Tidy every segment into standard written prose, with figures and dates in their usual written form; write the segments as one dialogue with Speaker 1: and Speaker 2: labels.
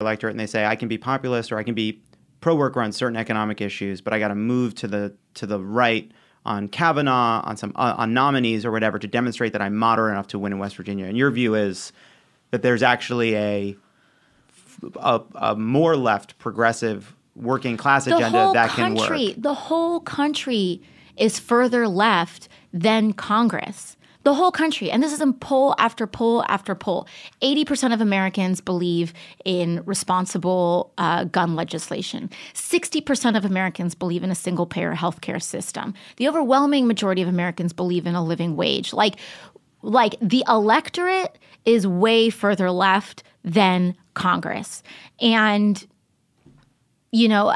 Speaker 1: electorate and they say, I can be populist or I can be pro-worker on certain economic issues, but I got to move to the right on Kavanaugh, on nominees or whatever to demonstrate that I'm moderate enough to win in West Virginia. And your view is that there's actually a more left progressive working class agenda that can work.
Speaker 2: The whole country is further left than Congress. The whole country. And this is in poll after poll after poll. 80% of Americans believe in responsible gun legislation. 60% of Americans believe in a single-payer healthcare system. The overwhelming majority of Americans believe in a living wage. Like the electorate is way further left than Congress. And, you know,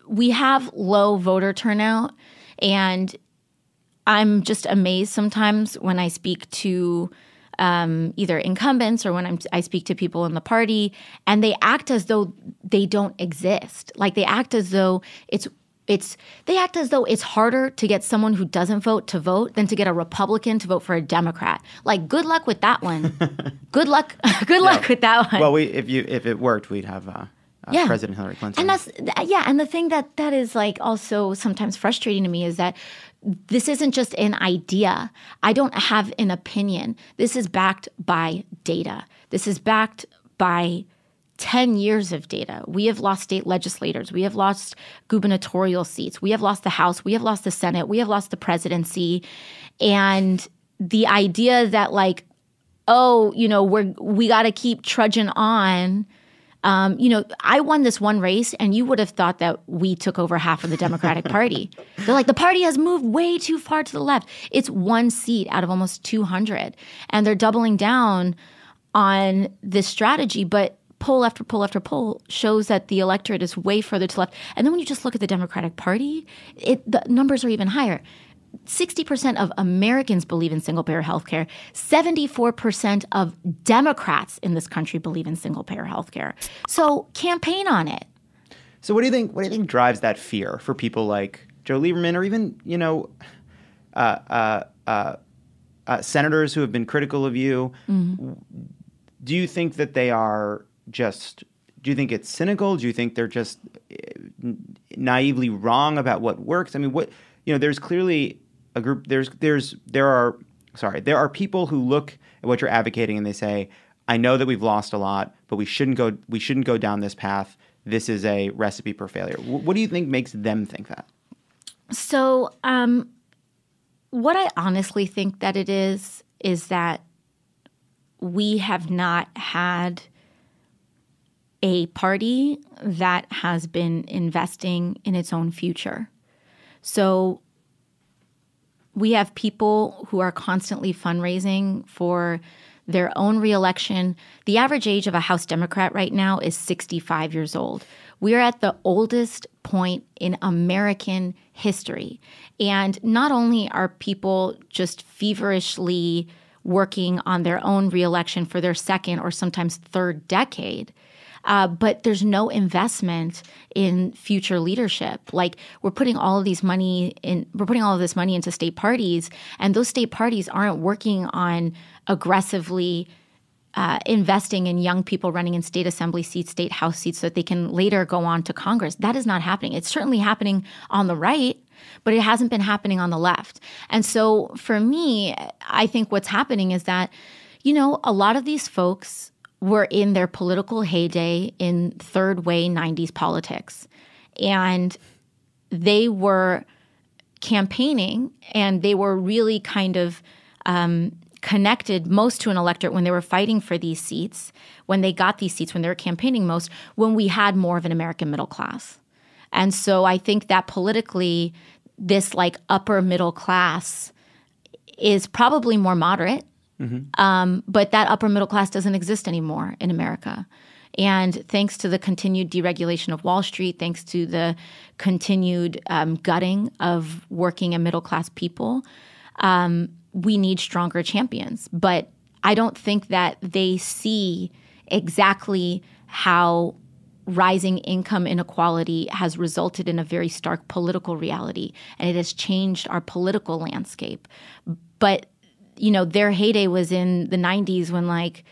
Speaker 2: we have low voter turnout, and I'm just amazed sometimes when I speak to either incumbents or when I speak to people in the party, and they act as though they don't exist. Like they act as though it's harder to get someone who doesn't vote to vote than to get a Republican to vote for a Democrat. Like, good luck with that one. Good luck with that one.
Speaker 1: Well, if it worked, we'd have President Hillary Clinton.
Speaker 2: And the thing that is like also sometimes frustrating to me is that this isn't just an idea. I don't have an opinion. This is backed by data. This is backed by 10 years of data. We have lost state legislators. We have lost gubernatorial seats. We have lost the House. We have lost the Senate. We have lost the presidency. And the idea that like, oh, you know, we got to keep trudging on. You know, I won this one race, and you would have thought that we took over half of the Democratic Party. They're like, the party has moved way too far to the left. It's one seat out of almost 200. And they're doubling down on this strategy. But poll after poll after poll shows that the electorate is way further to the left. And then when you just look at the Democratic Party, the numbers are even higher. 60% of Americans believe in single-payer healthcare. 74% of Democrats in this country believe in single-payer healthcare. So campaign on it.
Speaker 1: So what do you think drives that fear for people like Joe Lieberman, or even, you know, senators who have been critical of you? Mm-hmm. Do you think that they are just? Do you think it's cynical? Do you think they're just naively wrong about what works? I mean, you know, there's clearly a group. There are people who look at what you're advocating and they say, I know that we've lost a lot, but we shouldn't go down this path. This is a recipe for failure. What do you think makes them think that?
Speaker 2: So what I honestly think that it is that we have not had a party that has been investing in its own future. So we have people who are constantly fundraising for their own reelection. The average age of a House Democrat right now is 65 years old. We're at the oldest point in American history. And not only are people just feverishly working on their own reelection for their second or sometimes third decade, but there's no investment in future leadership. Like we're putting all of this money into state parties, and those state parties aren't working on aggressively investing in young people running in state assembly seats, state house seats, so that they can later go on to Congress. That is not happening. It's certainly happening on the right, but it hasn't been happening on the left. And so for me, I think what's happening is that, you know, a lot of these folks were in their political heyday in third way 90s politics. And they were campaigning, and they were really kind of connected most to an electorate when they were fighting for these seats, when they got these seats, when they were campaigning most, when we had more of an American middle class. And so I think that politically, this like upper middle class is probably more moderate. Mm-hmm. But that upper middle class doesn't exist anymore in America. And thanks to the continued deregulation of Wall Street, thanks to the continued gutting of working and middle class people, we need stronger champions. But I don't think that they see exactly how rising income inequality has resulted in a very stark political reality, and it has changed our political landscape. But you know, their heyday was in the 90s when, like,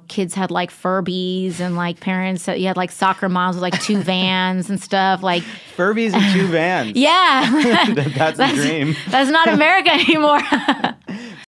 Speaker 2: kids had like Furbies and like parents, you had like soccer moms with like 2 vans and stuff. Like
Speaker 1: Furbies and 2 vans.
Speaker 2: Yeah.
Speaker 1: That's a dream.
Speaker 2: That's not America anymore.